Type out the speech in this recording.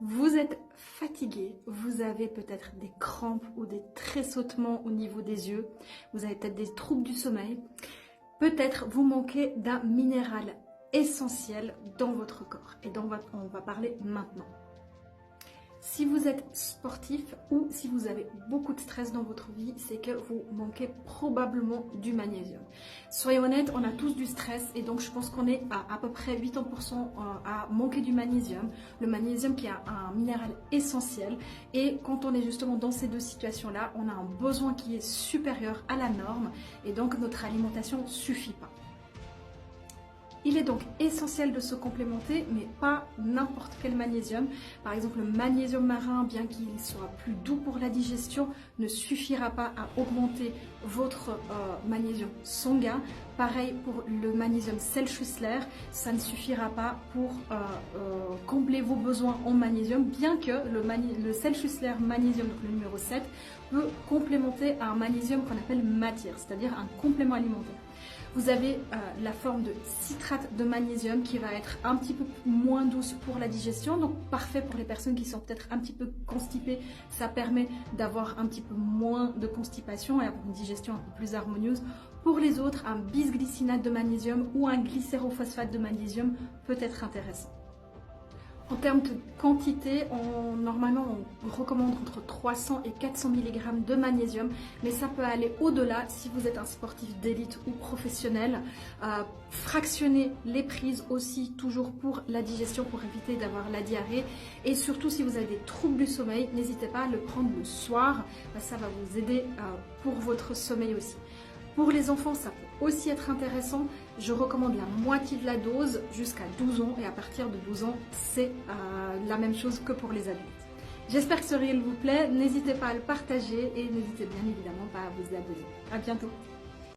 Vous êtes fatigué, vous avez peut-être des crampes ou des tressautements au niveau des yeux, vous avez peut-être des troubles du sommeil, peut-être vous manquez d'un minéral essentiel dans votre corps et dont on va parler maintenant. Si vous êtes sportif ou si vous avez beaucoup de stress dans votre vie, c'est que vous manquez probablement du magnésium. Soyons honnêtes, on a tous du stress et donc je pense qu'on est à peu près 80% à manquer du magnésium. Le magnésium qui est un minéral essentiel et quand on est justement dans ces deux situations-là, on a un besoin qui est supérieur à la norme et donc notre alimentation ne suffit pas. Il est donc essentiel de se complémenter, mais pas n'importe quel magnésium. Par exemple, le magnésium marin, bien qu'il soit plus doux pour la digestion, ne suffira pas à augmenter votre magnésium sanguin. Pareil pour le magnésium Selschüssler, ça ne suffira pas pour combler vos besoins en magnésium, bien que le Selschüssler magnésium, donc le numéro 7, peut complémenter un magnésium qu'on appelle matière, c'est-à-dire un complément alimentaire. Vous avez la forme de citrate de magnésium qui va être un petit peu moins douce pour la digestion, donc parfait pour les personnes qui sont peut-être un petit peu constipées. Ça permet d'avoir un petit peu moins de constipation et avoir une digestion un peu plus harmonieuse. Pour les autres, un bisglycinate de magnésium ou un glycérophosphate de magnésium peut être intéressant. En termes de quantité, normalement on recommande entre 300 et 400 mg de magnésium, mais ça peut aller au-delà si vous êtes un sportif d'élite ou professionnel. Fractionnez les prises aussi, toujours pour la digestion, pour éviter d'avoir la diarrhée. Et surtout, si vous avez des troubles du sommeil, n'hésitez pas à le prendre le soir, ça va vous aider pour votre sommeil aussi. Pour les enfants, ça peut aussi être intéressant. Je recommande la moitié de la dose jusqu'à 12 ans et à partir de 12 ans, c'est la même chose que pour les adultes. J'espère que ce reel vous plaît. N'hésitez pas à le partager et n'hésitez bien évidemment pas à vous abonner. À bientôt.